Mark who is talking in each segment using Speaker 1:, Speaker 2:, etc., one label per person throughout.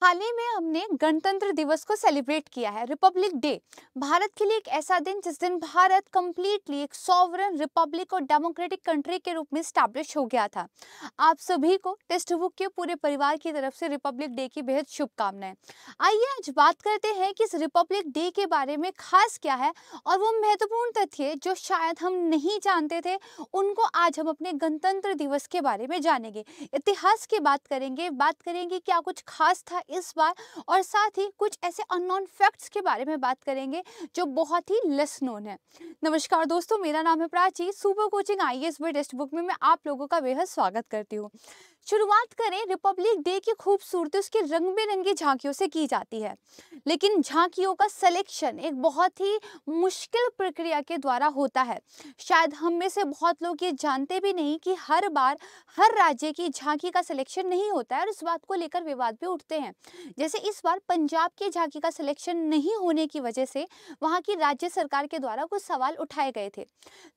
Speaker 1: हाल ही में हमने गणतंत्र दिवस को सेलिब्रेट किया है। रिपब्लिक डे भारत के लिए एक ऐसा दिन जिस दिन भारत कंप्लीटली एक सॉवरन रिपब्लिक और डेमोक्रेटिक कंट्री के रूप में स्टैब्लिश हो गया था। आप सभी को टेक्स्ट बुक के पूरे परिवार की तरफ से रिपब्लिक डे की बेहद शुभकामनाएं। आइए आज बात करते हैं कि इस रिपब्लिक डे के बारे में खास क्या है और वो महत्वपूर्ण तथ्य जो शायद हम नहीं जानते थे, उनको आज हम अपने गणतंत्र दिवस के बारे में जानेंगे। इतिहास की बात करेंगे क्या कुछ खास था इस बार, और साथ ही कुछ ऐसे अननोन फैक्ट्स के बारे में बात करेंगे जो बहुत ही लेस नोन है। नमस्कार दोस्तों, मेरा नाम है Prachi. Super coaching IAS by text book में मैं आप लोगों का बेहद स्वागत करती हूँ। शुरुआत करें रिपब्लिक डे की खूबसूरती उसकी रंग बिरंगी झांकियों से की जाती है, लेकिन झांकियों का सिलेक्शन एक बहुत ही मुश्किल प्रक्रिया के द्वारा होता है। शायद हम में से बहुत लोग ये जानते भी नहीं कि हर बार हर राज्य की झांकी का सिलेक्शन नहीं होता है और इस बात को लेकर विवाद भी उठते हैं। जैसे इस बार पंजाब की झांकी का सिलेक्शन नहीं होने की वजह से वहां की राज्य सरकार के द्वारा कुछ सवाल उठाए गए थे।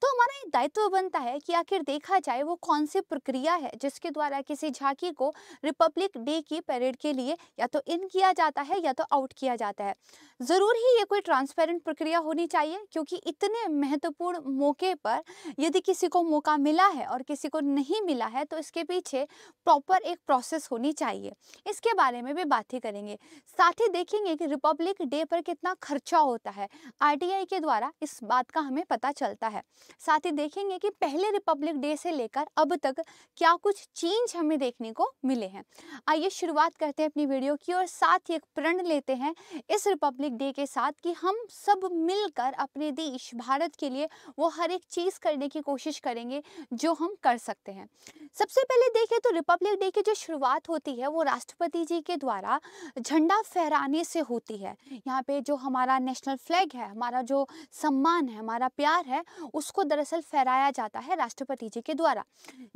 Speaker 1: तो हमारा एक दायित्व बनता है कि आखिर देखा जाए वो कौन सी प्रक्रिया है जिसके द्वारा किसी झांकी को रिपब्लिक डे की परेड के लिए या तो इन किया जाता है या तो आउट किया जाता है। जरूर ही ये कोई ट्रांसपेरेंट प्रक्रिया होनी चाहिए, क्योंकि इतने महत्वपूर्ण मौके पर यदि किसी को मौका मिला है और किसी को नहीं मिला है तो इसके पीछे प्रॉपर एक प्रोसेस होनी चाहिए। इसके बारे में भी बात ही करेंगे। साथ ही देखेंगे कि रिपब्लिक डे पर कितना खर्चा होता है, आरटीआई के द्वारा इस बात का हमें पता चलता है। साथ ही देखेंगे कि पहले रिपब्लिक डे से लेकर अब तक क्या कुछ चेंज हमें देखने को मिले हैं। आइए शुरुआत करते हैं अपनी वीडियो की और साथ ही एक प्रण लेते हैं इस रिपब्लिक डे के साथ कि हम सब मिलकर अपने देश भारत के लिए वो हर एक चीज करने की कोशिश करेंगे जो हम कर सकते हैं। सबसे पहले देखें तो रिपब्लिक डे की जो शुरुआत होती है वो राष्ट्रपति जी के द्वारा झंडा फहराने से होती है। यहाँ पे जो हमारा नेशनल फ्लैग है, हमारा जो सम्मान है, हमारा प्यार है, उसको दरअसल फहराया जाता है राष्ट्रपति जी के द्वारा।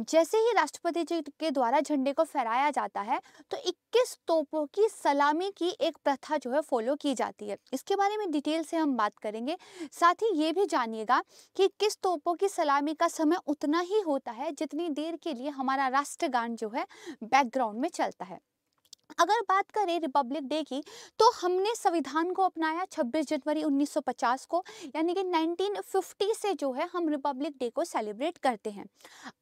Speaker 1: जैसे ही राष्ट्रपति जी के द्वारा झंडे को फहराया जाता है तो 21 तोपों की सलामी की एक प्रथा जो है फॉलो की जाती है। इसके बारे में डिटेल से हम बात करेंगे। साथ ही ये भी जानिएगा कि किस तोपों की सलामी का समय उतना ही होता है जितनी देर के लिए हमारा राष्ट्रगान जो है बैकग्राउंड में चलता है। अगर बात करें रिपब्लिक डे की, तो हमने संविधान को अपनाया 26 जनवरी 1950 को, यानी कि 1950 से जो है हम रिपब्लिक डे को सेलिब्रेट करते हैं।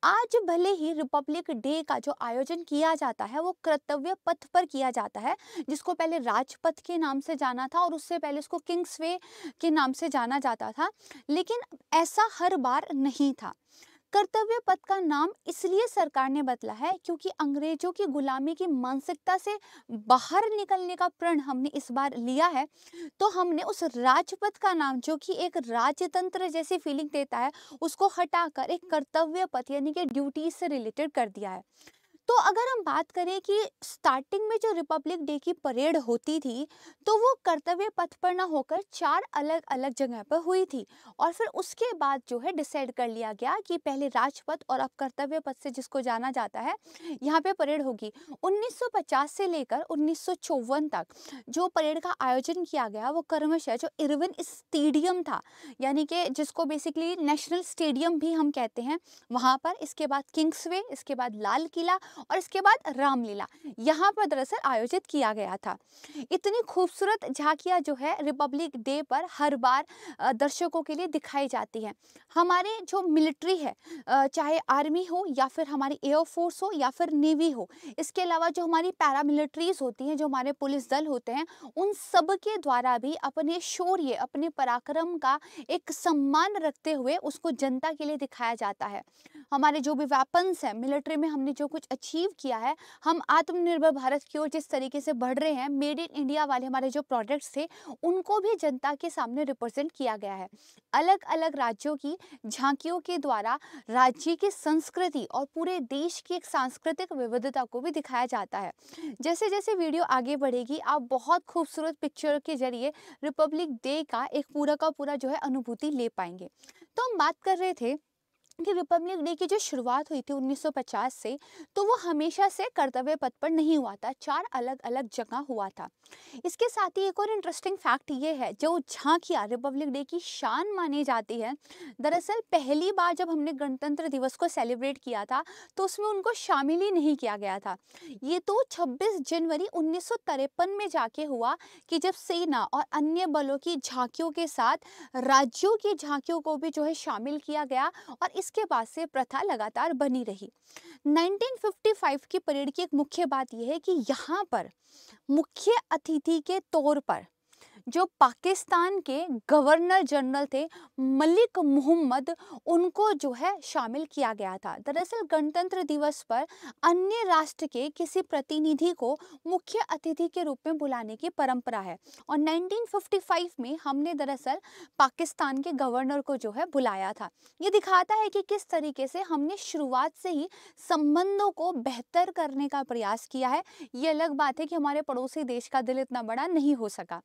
Speaker 1: आज भले ही रिपब्लिक डे का जो आयोजन किया जाता है वो कर्तव्य पथ पर किया जाता है, जिसको पहले राजपथ के नाम से जाना था और उससे पहले उसको किंग्सवे के नाम से जाना जाता था, लेकिन ऐसा हर बार नहीं था। कर्तव्य पथ का नाम इसलिए सरकार ने बदला है क्योंकि अंग्रेजों की गुलामी की मानसिकता से बाहर निकलने का प्रण हमने इस बार लिया है। तो हमने उस राजपथ का नाम, जो कि एक राजतंत्र जैसी फीलिंग देता है, उसको हटाकर एक कर्तव्य पथ यानी कि ड्यूटी से रिलेटेड कर दिया है। तो अगर हम बात करें कि स्टार्टिंग में जो रिपब्लिक डे की परेड होती थी तो वो कर्तव्य पथ पर ना होकर 4 अलग अलग जगह पर हुई थी, और फिर उसके बाद जो है डिसाइड कर लिया गया कि पहले राजपथ और अब कर्तव्य पथ से जिसको जाना जाता है यहाँ पे परेड होगी। 1950 से लेकर 1954 तक जो परेड का आयोजन किया गया वो क्रमशः जो इरविन स्टेडियम था, यानी कि जिसको बेसिकली नेशनल स्टेडियम भी हम कहते हैं, वहाँ पर, इसके बाद किंग्सवे, इसके बाद लाल किला और इसके बाद रामलीला, यहाँ पर दरअसल आयोजित किया गया था। इतनी खूबसूरत झांकियाँ जो है रिपब्लिक डे पर हर बार दर्शकों के लिए दिखाई जाती हैं। हमारे जो मिलिट्री है, चाहे आर्मी हो या फिर हमारी एयरफोर्स हो या फिर नेवी हो, इसके अलावा जो हमारी पैरामिलिट्रीज होती हैं, जो हमारे पुलिस दल होते हैं, उन सब के द्वारा भी अपने शौर्य, अपने पराक्रम का एक सम्मान रखते हुए उसको जनता के लिए दिखाया जाता है। हमारे जो भी वेपन्स हैं मिलिट्री में, हमने जो कुछ अचीव किया है, हम आत्मनिर्भर भारत की ओर जिस तरीके से बढ़ रहे हैं, मेड इन इंडिया वाले हमारे जो प्रोडक्ट्स थे उनको भी जनता के सामने रिप्रेजेंट किया गया है। अलग अलग राज्यों की झांकियों के द्वारा राज्य की संस्कृति और पूरे देश की एक सांस्कृतिक विविधता को भी दिखाया जाता है। जैसे जैसे वीडियो आगे बढ़ेगी आप बहुत खूबसूरत पिक्चर के जरिए रिपब्लिक डे का एक पूरा का पूरा जो है अनुभूति ले पाएंगे। तो हम बात कर रहे थे कि रिपब्लिक डे की जो शुरुआत हुई थी 1950 से, तो वो हमेशा से कर्तव्य पथ पर नहीं हुआ था, 4 अलग-अलग जगह हुआ था। इसके साथ ही एक और इंटरेस्टिंग फैक्ट ये है, जो झांकियाँ रिपब्लिक डे की शान मानी जाती है, दरअसल पहली बार जब हमने गणतंत्र दिवस को सेलिब्रेट किया था, तो उसमें उनको शामिल ही नहीं किया गया था। ये तो 26 जनवरी 1953 में जाके हुआ कि जब सेना और अन्य बलों की झांकियों के साथ राज्यों की झांकियों को भी जो है शामिल किया गया, और इसके बाद से प्रथा लगातार बनी रही। 1955 की परेड की एक मुख्य बात यह है कि यहाँ पर मुख्य अतिथि के तौर पर जो पाकिस्तान के गवर्नर जनरल थे मलिक मोहम्मद, उनको जो है शामिल किया गया था। दरअसल गणतंत्र दिवस पर अन्य राष्ट्र के किसी प्रतिनिधि को मुख्य अतिथि के रूप में बुलाने की परंपरा है, और 1955 में हमने दरअसल पाकिस्तान के गवर्नर को जो है बुलाया था। ये दिखाता है कि किस तरीके से हमने शुरुआत से ही संबंधों को बेहतर करने का प्रयास किया है। ये अलग बात है कि हमारे पड़ोसी देश का दिल इतना बड़ा नहीं हो सका।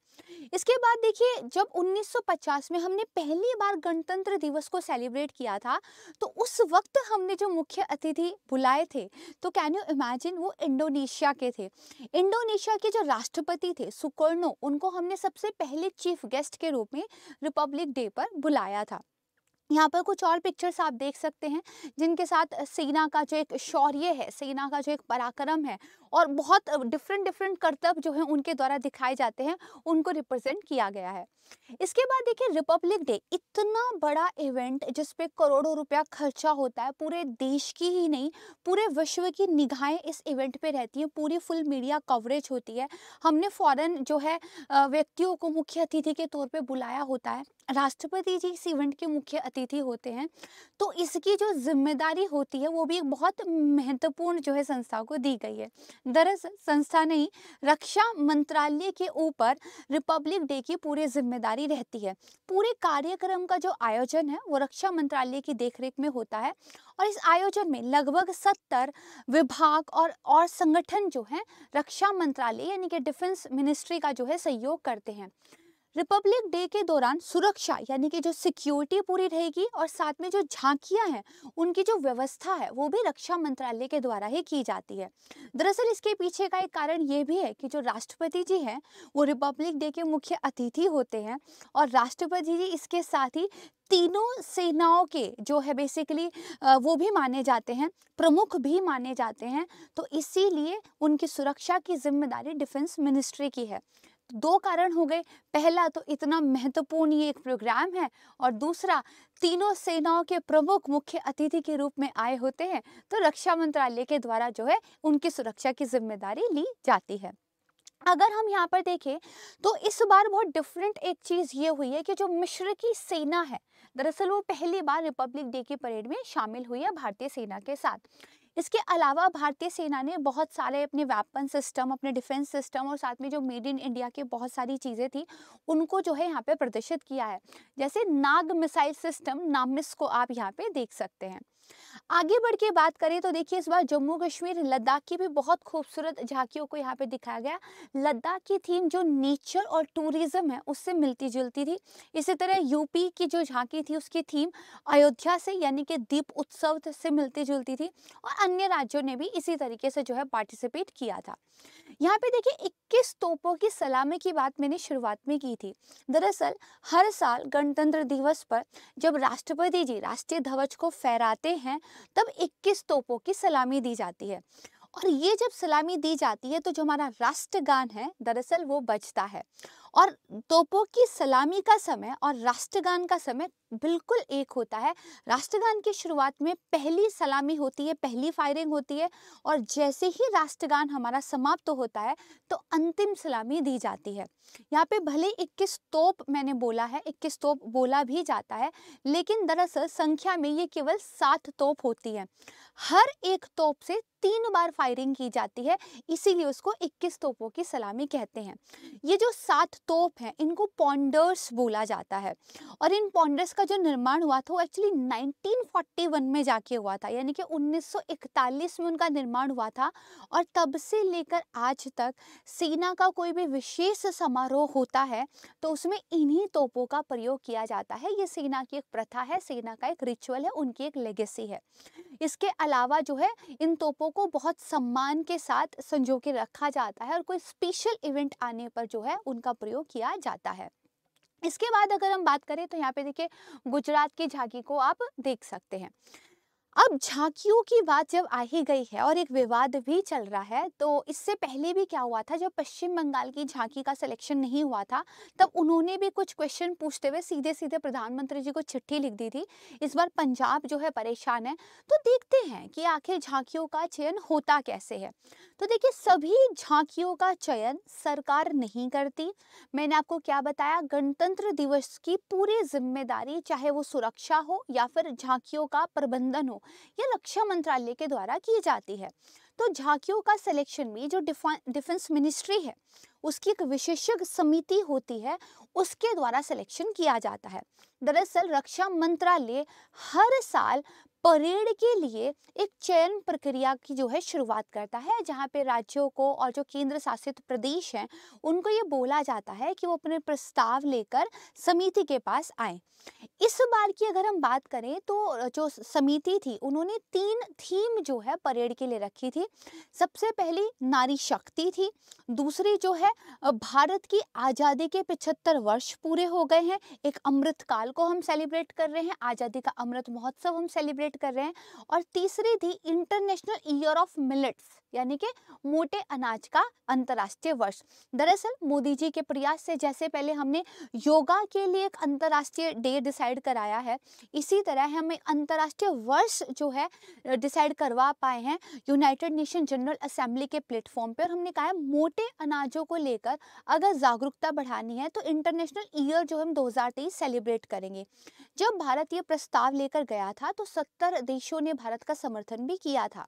Speaker 1: इसके बाद देखिए, जब 1950 में हमने पहली बार गणतंत्र दिवस को सेलिब्रेट किया था, तो उस वक्त हमने जो मुख्य अतिथि बुलाए थे, तो कैन यू इमेजिन, वो इंडोनेशिया के थे। इंडोनेशिया के जो राष्ट्रपति थे सुकर्णो, उनको हमने सबसे पहले चीफ गेस्ट के रूप में रिपब्लिक डे पर बुलाया था। यहाँ पर कुछ और पिक्चर्स आप देख सकते हैं, जिनके साथ सेना का जो एक शौर्य है, सेना का जो एक पराक्रम है, और बहुत डिफरेंट डिफरेंट करतब जो है उनके द्वारा दिखाए जाते हैं, उनको रिप्रेजेंट किया गया है। इसके बाद देखिए, रिपब्लिक डे इतना बड़ा इवेंट जिस पे करोड़ों रुपया खर्चा होता है, पूरे देश की ही नहीं पूरे विश्व की निगाहें इस इवेंट पे रहती हैं, पूरी फुल मीडिया कवरेज होती है। हमने फॉरेन जो है व्यक्तियों को मुख्य अतिथि के तौर पे बुलाया होता है, राष्ट्रपति जी इस इवेंट के मुख्य अतिथि होते हैं, तो इसकी जो जिम्मेदारी होती है वो भी एक बहुत महत्वपूर्ण जो है संस्था को दी गई है। दरअसल संस्था नहीं, रक्षा मंत्रालय के ऊपर रिपब्लिक डे की पूरी जिम्मेदारी रहती है। पूरे कार्यक्रम का जो आयोजन है वो रक्षा मंत्रालय की देखरेख में होता है, और इस आयोजन में लगभग 70 विभाग और संगठन जो है रक्षा मंत्रालय यानी कि डिफेंस मिनिस्ट्री का जो है सहयोग करते हैं। रिपब्लिक डे के दौरान सुरक्षा यानी कि जो सिक्योरिटी पूरी रहेगी, और साथ में जो झांकियां हैं उनकी जो व्यवस्था है वो भी रक्षा मंत्रालय के द्वारा ही की जाती है। दरअसल इसके पीछे का एक कारण ये भी है कि जो राष्ट्रपति जी हैं वो रिपब्लिक डे के मुख्य अतिथि होते हैं, और राष्ट्रपति जी इसके साथ ही तीनों सेनाओं के जो है बेसिकली वो भी माने जाते हैं, प्रमुख भी माने जाते हैं, तो इसीलिए उनकी सुरक्षा की जिम्मेदारी डिफेंस मिनिस्ट्री की है। दो कारण हो गए, पहला तो इतना महत्वपूर्ण ये एक प्रोग्राम है, और दूसरा तीनों सेनाओं के प्रमुख मुख्य अतिथि के रूप में आए होते हैं, तो रक्षा मंत्रालय के द्वारा जो है उनकी सुरक्षा की जिम्मेदारी ली जाती है। अगर हम यहाँ पर देखें तो इस बार बहुत डिफरेंट एक चीज़ ये हुई है कि जो मिस्र की सेना है, दरअसल वो पहली बार रिपब्लिक डे की परेड में शामिल हुई है भारतीय सेना के साथ। इसके अलावा भारतीय सेना ने बहुत सारे अपने वेपन सिस्टम, अपने डिफेंस सिस्टम, और साथ में जो मेड इन इंडिया के बहुत सारी चीज़ें थी उनको जो है यहाँ पे प्रदर्शित किया है। जैसे नाग मिसाइल सिस्टम, नामिस को आप यहाँ पे देख सकते हैं। आगे बढ़ के बात करें तो देखिए, इस बार जम्मू कश्मीर लद्दाख की भी बहुत खूबसूरत झांकियों को यहाँ पे दिखाया गया। लद्दाख की थीम जो नेचर और टूरिज्म है उससे मिलती जुलती थी। इसी तरह यूपी की जो झांकी थी उसकी थीम अयोध्या से यानी कि दीप उत्सव से मिलती जुलती थी, और अन्य राज्यों ने भी इसी तरीके से जो है पार्टिसिपेट किया था। यहाँ पे देखिए 21 तोपों की सलामी की बात मैंने शुरुआत में की थी। दरअसल हर साल गणतंत्र दिवस पर जब राष्ट्रपति जी राष्ट्रीय ध्वज को फहराते हैं, तब 21 तोपों की सलामी दी जाती है, और ये जब सलामी दी जाती है तो जो हमारा राष्ट्रगान है दरअसल वो बजता है, और तोपों की सलामी का समय और राष्ट्रगान का समय बिल्कुल एक होता है। राष्ट्रगान की शुरुआत में पहली सलामी होती है, पहली फायरिंग होती है, और जैसे ही राष्ट्रगान हमारा समाप्त होता है तो अंतिम सलामी दी जाती है। यहाँ पे भले 21 तोप मैंने बोला है, 21 तोप बोला भी जाता है, लेकिन दरअसल संख्या में ये केवल 7 तोप होती है। हर एक तोप से 3 बार फायरिंग की जाती है, इसीलिए उसको 21 तोपों की सलामी कहते हैं। ये जो 7 तोप हैं इनको पॉन्डर्स बोला जाता है, और इन पॉन्डर्स का जो निर्माण हुआ था वो एक्चुअली 1941 में जाके हुआ था, यानी कि 1941 में उनका निर्माण हुआ था। और तब से लेकर आज तक सेना का कोई भी विशेष समारोह होता है तो उसमें इन्हीं तोपों का प्रयोग किया जाता है। ये सेना की एक प्रथा है, सेना का एक रिचुअल है, उनकी एक लेगेसी है। इसके अलावा जो है इन तोपों को बहुत सम्मान के साथ संजो के रखा जाता है और कोई स्पेशल इवेंट आने पर जो है उनका प्रयोग किया जाता है। इसके बाद अगर हम बात करें तो यहाँ पे देखिए गुजरात की झांकी को आप देख सकते हैं। अब झांकियों की बात जब आ ही गई है और एक विवाद भी चल रहा है, तो इससे पहले भी क्या हुआ था, जब पश्चिम बंगाल की झांकी का सिलेक्शन नहीं हुआ था तब उन्होंने भी कुछ क्वेश्चन पूछते हुए सीधे सीधे प्रधानमंत्री जी को चिट्ठी लिख दी थी। इस बार पंजाब जो है परेशान है, तो देखते हैं कि आखिर झांकियों का चयन होता कैसे है। तो देखिए सभी झांकियों का चयन सरकार नहीं करती। मैंने आपको क्या बताया, गणतंत्र दिवस की पूरी जिम्मेदारी चाहे वो सुरक्षा हो या फिर झांकियों का प्रबंधन हो, यह रक्षा मंत्रालय के द्वारा की जाती है। तो झांकियों का सिलेक्शन भी जो डिफेंस मिनिस्ट्री है उसकी एक विशेषज्ञ समिति होती है, उसके द्वारा सिलेक्शन किया जाता है। दरअसल रक्षा मंत्रालय हर साल परेड के लिए एक चयन प्रक्रिया की जो है शुरुआत करता है, जहाँ पे राज्यों को और जो केंद्र शासित प्रदेश हैं उनको ये बोला जाता है कि वो अपने प्रस्ताव लेकर समिति के पास आए। इस बार की अगर हम बात करें तो जो समिति थी उन्होंने 3 थीम जो है परेड के लिए रखी थी। सबसे पहली नारी शक्ति थी, दूसरी जो है भारत की आज़ादी के 75 वर्ष पूरे हो गए हैं, एक अमृत काल को हम सेलिब्रेट कर रहे हैं, आज़ादी का अमृत महोत्सव हम सेलिब्रेट कर रहे हैं, और तीसरी थी इंटरनेशनल ईयर ऑफ मिलेट्स, यानी कि मोटे अनाज का अंतर्राष्ट्रीय वर्ष। दरअसल मोदी जी के प्रयास से जैसे पहले हमने योगा के लिए एक अंतर्राष्ट्रीय डे डिसाइड कराया है, इसी तरह हम एक अंतर्राष्ट्रीय वर्ष जो है डिसाइड करवा पाए हैं यूनाइटेड नेशन जनरल असेंबली के प्लेटफॉर्म पर। हमने कहा है मोटे अनाजों को लेकर अगर जागरूकता बढ़ानी है तो इंटरनेशनल ईयर जो हम 2023 सेलिब्रेट करेंगे। जब भारत ये प्रस्ताव लेकर गया था तो 70 देशों ने भारत का समर्थन भी किया था।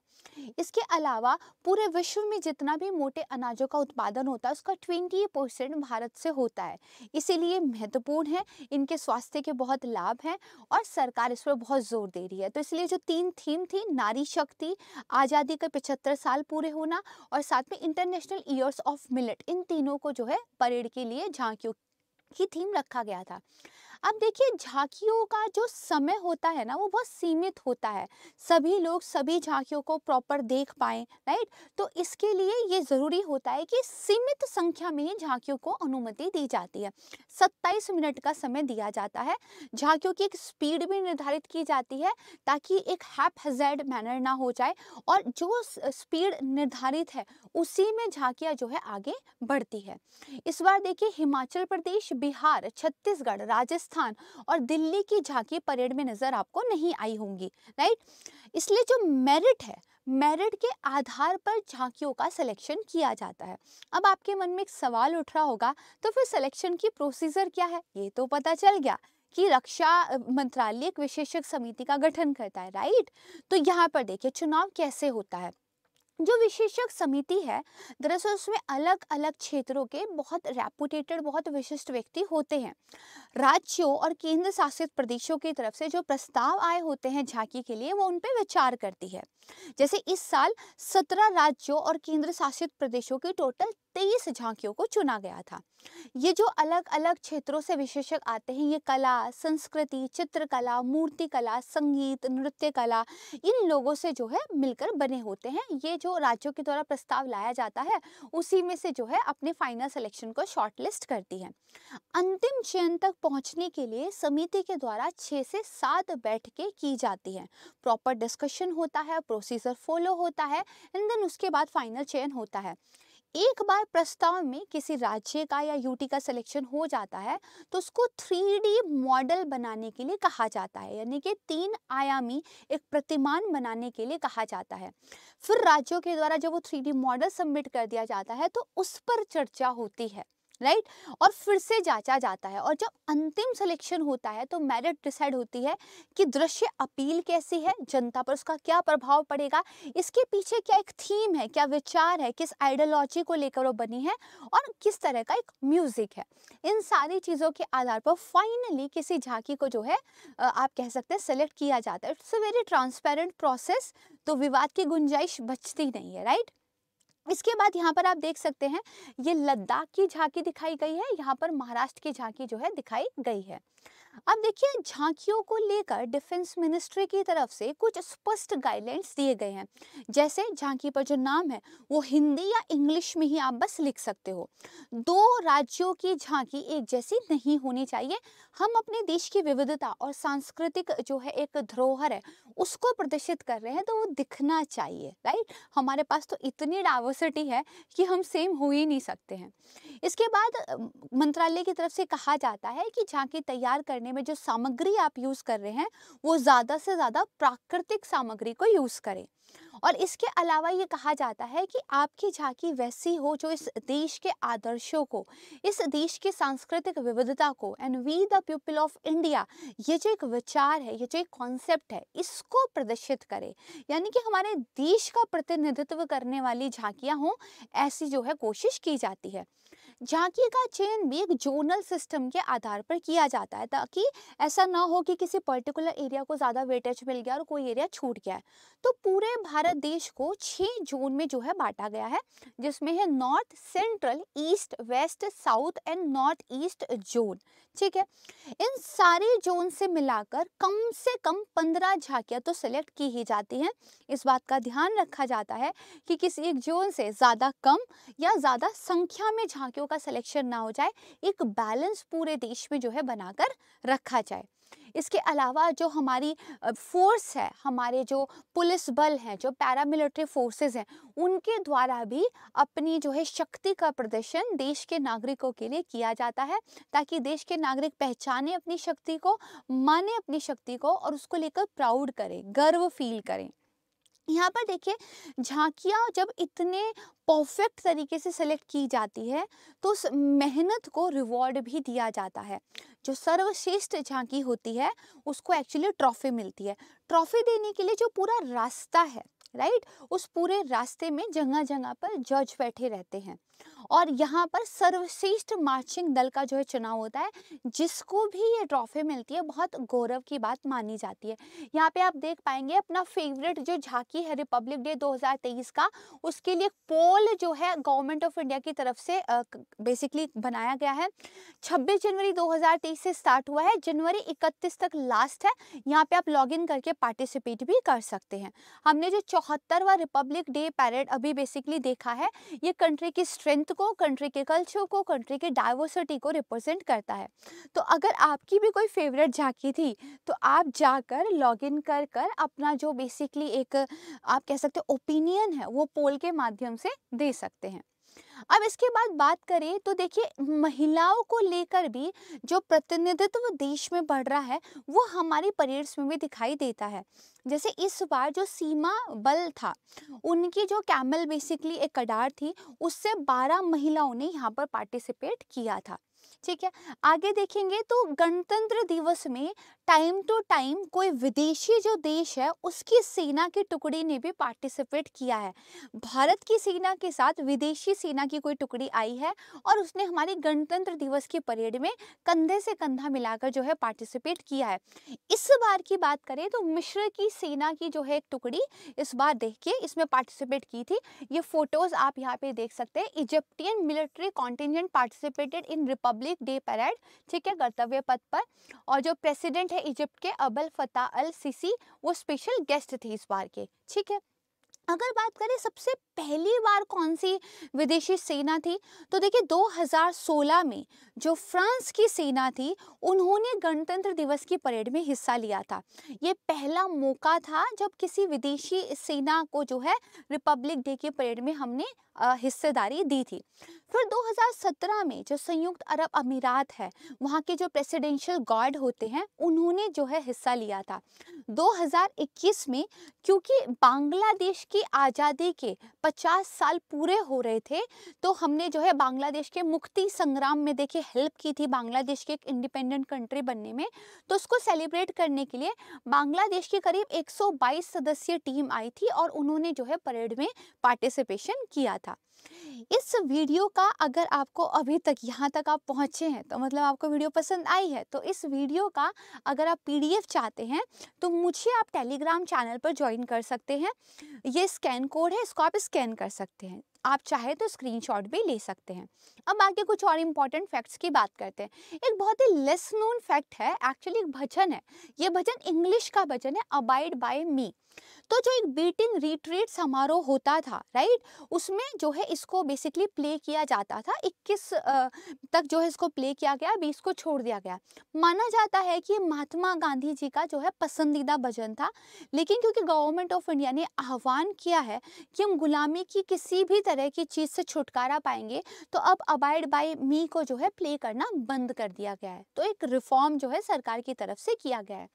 Speaker 1: इसके अलावा पूरे विश्व में जितना भी मोटे अनाजों का उत्पादन होता है उसका 20% भारत से होता है, इसीलिए महत्वपूर्ण है, इनके स्वास्थ्य के बहुत लाभ हैं और सरकार इस पर बहुत जोर दे रही है। तो इसलिए जो 3 थीम थी, नारी शक्ति, आज़ादी के 75 साल पूरे होना और साथ में इंटरनेशनल ईयर्स ऑफ मिलेट, इन तीनों को जो है परेड के लिए झांकियों की थीम रखा गया था। अब देखिए झांकियों का जो समय होता है ना वो बहुत सीमित होता है, सभी लोग सभी झांकियों को प्रॉपर देख पाएं, राइट। तो इसके लिए ये ज़रूरी होता है कि सीमित संख्या में ही झांकियों को अनुमति दी जाती है। 27 मिनट का समय दिया जाता है। झांकियों की एक स्पीड भी निर्धारित की जाती है ताकि एक हैपहैज़र्ड मैनर ना हो जाए, और जो स्पीड निर्धारित है उसी में झांकियाँ जो है आगे बढ़ती है। इस बार देखिए हिमाचल प्रदेश, बिहार, छत्तीसगढ़, राजस्थान और दिल्ली की झांकी परेड में नजर आपको नहीं आई होंगी, राइट। इसलिए जो मेरिट है, मेरिट के आधार पर झांकियों का सिलेक्शन किया जाता है। अब आपके मन में एक सवाल उठ रहा होगा, तो फिर सिलेक्शन की प्रोसीजर क्या है? ये तो पता चल गया कि रक्षा मंत्रालय एक विशेषज्ञ समिति का गठन करता है, राइट। तो यहाँ पर देखिए चुनाव कैसे होता है। जो विशेषज्ञ समिति है दरअसल उसमें अलग अलग क्षेत्रों के बहुत रेपुटेटेड, बहुत विशिष्ट व्यक्ति होते हैं। राज्यों और केंद्र शासित प्रदेशों की तरफ से जो प्रस्ताव आए होते हैं झांकी के लिए वो उन पर विचार करती है। जैसे इस साल 17 राज्यों और केंद्र शासित प्रदेशों की टोटल 23 झांकियों को चुना गया था। ये जो अलग अलग क्षेत्रों से विशेषज्ञ आते हैं, ये कला, संस्कृति, चित्रकला, मूर्तिकला, संगीत, नृत्य कला, इन लोगों से जो है मिलकर बने होते हैं। ये जो राज्यों के द्वारा प्रस्ताव लाया जाता है उसी में से जो है अपने फाइनल सिलेक्शन को शॉर्टलिस्ट करती है। अंतिम चयन तक पहुंचने के लिए समिति के द्वारा 6 से 7 बैठकें की जाती हैं। प्रॉपर डिस्कशन होता है, प्रोसीजर फॉलो होता है, एंड देन उसके बाद फाइनल चयन होता है। एक बार प्रस्ताव में किसी राज्य का या यूटी का सिलेक्शन हो जाता है तो उसको 3D मॉडल बनाने के लिए कहा जाता है, यानी कि 3 आयामी एक प्रतिमान बनाने के लिए कहा जाता है। फिर राज्यों के द्वारा जब वो 3D मॉडल सबमिट कर दिया जाता है तो उस पर चर्चा होती है, राइट, और फिर से जांचा जाता है, और जब अंतिम सिलेक्शन होता है तो मेरिट डिसाइड होती है कि दृश्य अपील कैसी है, जनता पर उसका क्या प्रभाव पड़ेगा, इसके पीछे क्या एक थीम है, क्या विचार है, किस आइडियोलॉजी को लेकर वो बनी है, और किस तरह का एक म्यूजिक है। इन सारी चीज़ों के आधार पर फाइनली किसी झांकी को जो है आप कह सकते हैं सेलेक्ट किया जाता है। It's a very transparent process, तो विवाद की गुंजाइश बचती नहीं है, राइट। इसके बाद यहाँ पर आप देख सकते हैं ये लद्दाख की झांकी दिखाई गई है, यहाँ पर महाराष्ट्र की झांकी जो है दिखाई गई है। अब देखिए झांकियों को लेकर डिफेंस मिनिस्ट्री की तरफ से कुछ स्पष्ट गाइडलाइंस दिए गए हैं। जैसे झांकी पर जो नाम है वो हिंदी या इंग्लिश में ही आप बस लिख सकते हो। दो राज्यों की झांकी एक जैसी नहीं होनी चाहिए। हम अपने देश की विविधता और सांस्कृतिक जो है एक धरोहर है उसको प्रदर्शित कर रहे हैं, तो वो दिखना चाहिए, राइट। हमारे पास तो इतनी डाइवर्सिटी है कि हम सेम हो ही नहीं सकते हैं। इसके बाद मंत्रालय की तरफ से कहा जाता है कि झांकी तैयार करने में जो सामग्री आप यूज कर रहे हैं वो ज्यादा से ज्यादा प्राकृतिक सामग्री को यूज करें। और इसके अलावा ये कहा जाता है कि आपकी झांकी वैसी हो जो इस देश के आदर्शों को, इस देश की सांस्कृतिक विविधता को, and we the people of India, ये जो एक विचार है, ये जो एक कॉन्सेप्ट है, इसको प्रदर्शित करे। यानी कि हमारे देश का प्रतिनिधित्व करने वाली झांकियां हों, ऐसी जो है कोशिश की जाती है। झांकी का चयन भी एक जोनल सिस्टम के आधार पर किया जाता है, ताकि ऐसा ना हो कि किसी पर्टिकुलर एरिया को ज़्यादा वेटेज मिल गया और कोई एरिया छूट गया है। तो पूरे भारत देश को 6 जोन में जो है बांटा गया है, जिसमें है north, central, east, west, south and north east zone. ठीक है, इन सारे जोन से मिलाकर कम से कम 15 झांकियां तो सिलेक्ट की ही जाती हैं। इस बात का ध्यान रखा जाता है कि किसी एक जोन से ज़्यादा कम या ज़्यादा संख्या में झांकियों का सिलेक्शन ना हो जाए, एक बैलेंस पूरे देश में जो है बनाकर रखा जाए। इसके अलावा जो हमारी फोर्स है, हमारे जो पुलिस बल हैं, जो पैरामिलिट्री फोर्सेस हैं, उनके द्वारा भी अपनी जो है शक्ति का प्रदर्शन देश के नागरिकों के लिए किया जाता है, ताकि देश के नागरिक पहचाने अपनी शक्ति को, माने अपनी शक्ति को और उसको लेकर प्राउड करें, गर्व फील करें। यहाँ पर देखिए झांकियाँ जब इतने परफेक्ट तरीके से सेलेक्ट की जाती है तो उस मेहनत को रिवॉर्ड भी दिया जाता है। जो सर्वश्रेष्ठ झांकी होती है उसको एक्चुअली ट्रॉफी मिलती है। ट्रॉफी देने के लिए जो पूरा रास्ता है, राइट, उस पूरे रास्ते में जगह जगह पर जज बैठे रहते हैं और यहाँ पर सर्वश्रेष्ठ मार्चिंग दल का जो है चुनाव होता है। जिसको भी ये ट्रॉफी मिलती है बहुत गौरव की बात मानी जाती है। यहाँ पे आप देख पाएंगे अपना फेवरेट जो झांकी है रिपब्लिक डे 2023 का, उसके लिए पोल जो है गवर्नमेंट ऑफ इंडिया की तरफ से बेसिकली बनाया गया है। 26 जनवरी 2023 से स्टार्ट हुआ है, जनवरी 31 तक लास्ट है। यहाँ पे आप लॉग इन करके पार्टिसिपेट भी कर सकते हैं। हमने जो 74वां रिपब्लिक डे पैरेड अभी बेसिकली देखा है, ये कंट्री की स्ट्रेंथ को, कंट्री के कल्चर को, कंट्री की डाइवर्सिटी को रिप्रेजेंट करता है। तो अगर आपकी भी कोई फेवरेट झांकी थी तो आप जाकर लॉग इन कर कर अपना जो बेसिकली एक आप कह सकते हो ओपिनियन है वो पोल के माध्यम से दे सकते हैं। अब इसके बाद बात करें तो देखिए महिलाओं को लेकर भी जो प्रतिनिधित्व देश में बढ़ रहा है वो हमारी परेड्स में भी दिखाई देता है। जैसे इस बार जो सीमा बल था उनकी जो कैमल बेसिकली एक कडार थी, उससे 12 महिलाओं ने यहाँ पर पार्टिसिपेट किया था। ठीक है, आगे देखेंगे तो गणतंत्र दिवस में टाइम टू टाइम कोई विदेशी जो देश है उसकी सेना की टुकड़ी ने भी पार्टिसिपेट किया है। भारत की सेना के साथ विदेशी सेना की कोई टुकड़ी आई है और उसने हमारे गणतंत्र दिवस की परेड में कंधे से कंधा मिलाकर जो है पार्टिसिपेट किया है। इस बार की बात करें तो मिस्र की सेना की जो है एक टुकड़ी इस बार देखिए इसमें पार्टिसिपेट की थी। ये फोटोज आप यहाँ पे देख सकते हैं। Egyptian military contingent participated in Republic day parade, ठीक है, कर्तव्य पथ पर। और जो प्रेसिडेंट है इजिप्ट के अब्दुल फत्ताह अल सीसी, वो स्पेशल गेस्ट थे इस बार के। ठीक है, अगर बात करें सबसे पहली बार कौन सी विदेशी सेना थी तो देखिए 2016 में जो फ्रांस की सेना थी उन्होंने गणतंत्र दिवस की परेड में हिस्सा लिया था। ये पहला मौका था जब किसी विदेशी सेना को जो है रिपब्लिक डे की परेड में हमने हिस्सेदारी दी थी। फिर 2017 में जो संयुक्त अरब अमीरात है, वहाँ के जो प्रेसिडेंशियल गार्ड होते हैं, उन्होंने जो है हिस्सा लिया था। 2021 में क्योंकि बांग्लादेश की आज़ादी के 50 साल पूरे हो रहे थे, तो हमने जो है बांग्लादेश के मुक्ति संग्राम में देखिए हेल्प की थी बांग्लादेश के एक इंडिपेंडेंट कंट्री बनने में। तो उसको सेलिब्रेट करने के लिए बांग्लादेश की करीब 122 सदस्यीय टीम आई थी और उन्होंने जो है परेड में पार्टिसिपेशन किया था। इस वीडियो का अगर आपको अभी तक यहाँ तक आप पहुँचे हैं तो मतलब आपको वीडियो पसंद आई है, तो इस वीडियो का अगर आप पीडीएफ चाहते हैं तो मुझे आप टेलीग्राम चैनल पर ज्वाइन कर सकते हैं। ये स्कैन कोड है, इसको आप स्कैन कर सकते हैं। आप चाहे तो स्क्रीनशॉट भी ले सकते हैं। अब आगे कुछ और इम्पोर्टेंट फैक्ट्स की बात करते हैं। एक बहुत ही लेस नोन फैक्ट है, एक्चुअली एक भजन है। ये भजन इंग्लिश का भजन है, अबाइड बाय मी। तो जो एक बीटिंग रिट्रीट समारोह होता था, राइट, उसमें जो है इसको बेसिकली प्ले किया जाता था। 21 तक जो है इसको प्ले किया गया, 20 को छोड़ दिया गया। माना जाता है कि महात्मा गांधी जी का जो है पसंदीदा भजन था, लेकिन क्योंकि गवर्नमेंट ऑफ इंडिया ने आह्वान किया है कि हम गुलामी की किसी भी तरह की चीज़ से छुटकारा पाएंगे, तो अब अबाइड बाय मी को जो है प्ले करना बंद कर दिया गया है। तो एक रिफॉर्म जो है सरकार की तरफ से किया गया है।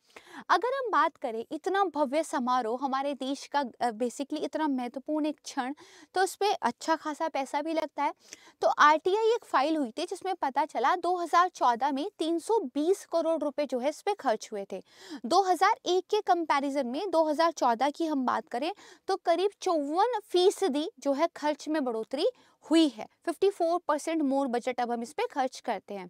Speaker 1: अगर हम बात करें इतना भव्य समारोह हमारे देश का, बेसिकली इतना महत्वपूर्ण एक क्षण, तो उस पर अच्छा खासा पैसा भी लगता है। तो आरटीआई एक फाइल हुई थी जिसमें पता चला 2014 में 320 करोड़ रुपए जो है इस पे खर्च हुए थे। 2001 के कंपैरिजन में 2014 की हम बात करें तो करीब 54% जो है खर्च में बढ़ोतरी हुई है। 54% मोर बजट अब हम इस पे खर्च करते हैं।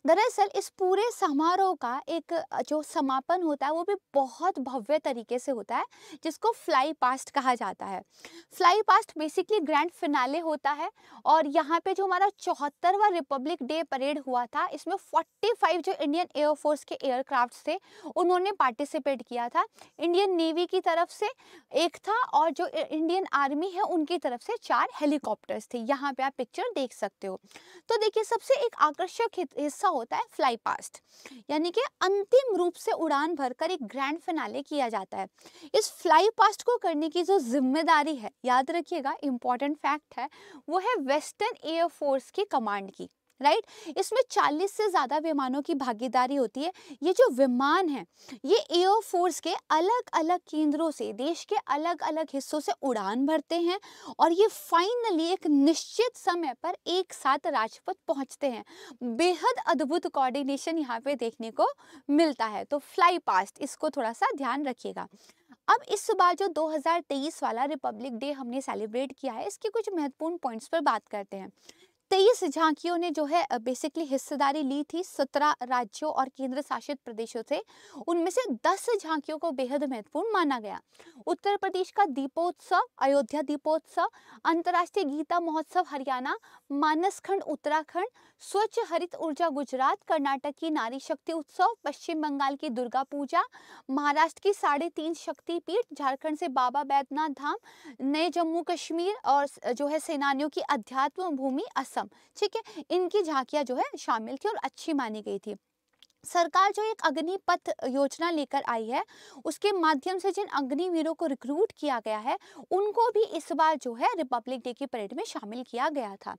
Speaker 1: दरअसल इस पूरे समारोह का एक जो समापन होता है वो भी बहुत भव्य तरीके से होता है, जिसको फ्लाई पास्ट कहा जाता है। Fly past basically grand finale होता है और यहाँ पे जो हमारा 74वां रिपब्लिक डे परेड हुआ था, इसमें 45 जो इंडियन एयरफोर्स के एयरक्राफ्ट थे उन्होंने पार्टिसिपेट किया था। इंडियन नेवी की तरफ से एक था और जो इंडियन आर्मी है उनकी तरफ से 4 हेलीकॉप्टर्स थे। यहाँ पे आप पिक्चर देख सकते हो। तो देखिए सबसे एक आकर्षक हिस्सा होता है फ्लाई पास्ट, यानी कि अंतिम रूप से उड़ान भरकर एक ग्रैंड फिनाले किया जाता है। इस फ्लाई पास्ट को करने की जो जिम्मेदारी है, याद रखिएगा इंपॉर्टेंट फैक्ट है, वो है वेस्टर्न एयरफोर्स की कमांड की, राइट। इसमें 40 से ज़्यादा विमानों की भागीदारी होती है। ये जो विमान है ये एयरफोर्स के अलग अलग केंद्रों से देश के अलग अलग हिस्सों से उड़ान भरते हैं और ये फाइनली एक निश्चित समय पर एक साथ राजपथ पहुंचते हैं। बेहद अद्भुत कोऑर्डिनेशन यहाँ पे देखने को मिलता है। तो फ्लाई पास्ट, इसको थोड़ा सा ध्यान रखिएगा। अब इस बार जो 2023 वाला रिपब्लिक डे हमने सेलिब्रेट किया है, इसके कुछ महत्वपूर्ण पॉइंट्स पर बात करते हैं। 23 झांकियों ने जो है बेसिकली हिस्सेदारी ली थी 17 राज्यों और केंद्र शासित प्रदेशों से। उनमें से 10 झांकियों को बेहद महत्वपूर्ण माना गया। उत्तर प्रदेश का दीपोत्सव, अयोध्या दीपोत्सव, अंतर्राष्ट्रीय गीता महोत्सव हरियाणा, मानसखंड उत्तराखंड, स्वच्छ हरित ऊर्जा गुजरात, कर्नाटक की नारी शक्ति उत्सव, पश्चिम बंगाल की दुर्गा पूजा, महाराष्ट्र की 3.5 शक्तिपीठ, झारखंड से बाबा बैद्यनाथ धाम, नए जम्मू कश्मीर और जो है सेनानियों की अध्यात्म भूमि असम, ठीक है, इनकी झांकियां जो है शामिल थी और अच्छी मानी गई थी। सरकार जो एक अग्निपथ योजना लेकर आई है, उसके माध्यम से जिन अग्निवीरों को रिक्रूट किया गया है उनको भी इस बार जो है रिपब्लिक डे की परेड में शामिल किया गया था।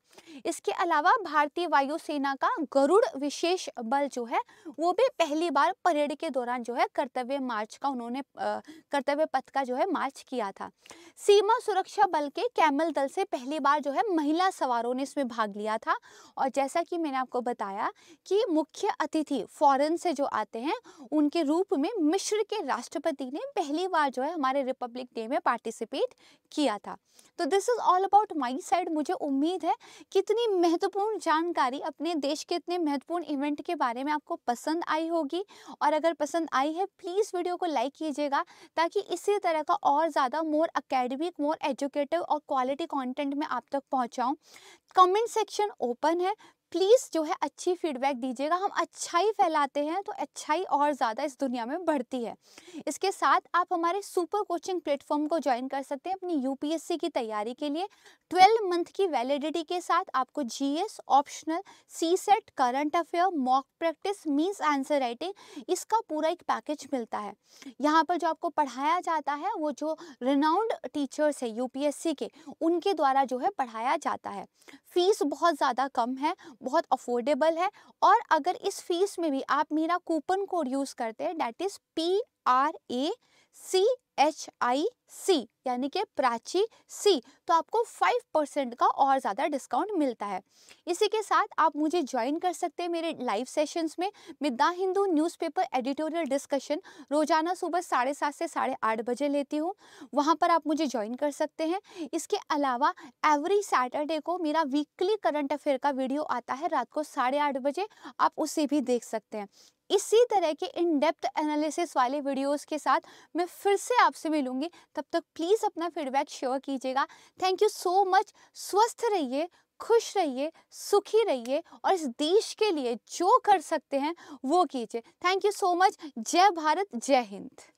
Speaker 1: इसके अलावा भारतीय वायुसेना का गरुड़ विशेष बल जो है वो भी पहली बार परेड के दौरान जो है कर्तव्य मार्च का उन्होंने कर्तव्य पथ का जो है मार्च किया था। सीमा सुरक्षा बल के कैमल दल से पहली बार जो है महिला सवारों ने इसमें भाग लिया था। और जैसा कि मैंने आपको बताया कि मुख्य अतिथि फॉरेन से जो आते हैं उनके रूप में मिस्र के राष्ट्रपति ने पहली बार जो है हमारे रिपब्लिक डे में पार्टिसिपेट किया था। तो this is all about my side. मुझे उम्मीद है कि इतनी महत्वपूर्ण जानकारी अपने देश के इतने महत्वपूर्ण इवेंट के बारे में आपको पसंद आई होगी, और अगर पसंद आई है प्लीज़ वीडियो को लाइक कीजिएगा ताकि इसी तरह का और ज़्यादा मोर एकेडमिक, मोर एजुकेटिव और क्वालिटी कंटेंट में आप तक पहुँचाऊँ। कमेंट सेक्शन ओपन है, प्लीज़ जो है अच्छी फीडबैक दीजिएगा। हम अच्छाई फैलाते हैं तो अच्छाई और ज़्यादा इस दुनिया में बढ़ती है। इसके साथ आप हमारे सुपर कोचिंग प्लेटफॉर्म को ज्वाइन कर सकते हैं अपनी यूपीएससी की तैयारी के लिए। 12 मंथ की वैलिडिटी के साथ आपको GS, optional, CSAT, current affair, mock practice, means answer writing, इसका पूरा एक पैकेज मिलता है। यहाँ पर जो आपको पढ़ाया जाता है वो जो रिनाउंड टीचर्स है यूपीएससी के, उनके द्वारा जो है पढ़ाया जाता है। फीस बहुत ज़्यादा कम है, बहुत अफोर्डेबल है। और अगर इस फीस में भी आप मेरा कूपन कोड यूज़ करते हैं, डैट इज़ PRACHIC, यानी कि प्राची सी, तो आपको 5% का और ज़्यादा डिस्काउंट मिलता है। इसी के साथ आप मुझे ज्वाइन कर सकते हैं मेरे लाइव सेशंस में। मैं the Hindu newspaper editorial discussion रोजाना सुबह 7:30 से 8:30 बजे लेती हूँ। वहाँ पर आप मुझे ज्वाइन कर सकते हैं। इसके अलावा एवरी सैटरडे को मेरा वीकली करंट अफेयर का वीडियो आता है रात को 8:30 बजे, आप उसे भी देख सकते हैं। इसी तरह के इन डेप्थ एनालिसिस वाले वीडियोस के साथ मैं फिर से आपसे मिलूंगी। तब तक प्लीज़ अपना फीडबैक शेयर कीजिएगा। Thank you so much. स्वस्थ रहिए, खुश रहिए, सुखी रहिए और इस देश के लिए जो कर सकते हैं वो कीजिए। Thank you so much. जय भारत, जय हिंद।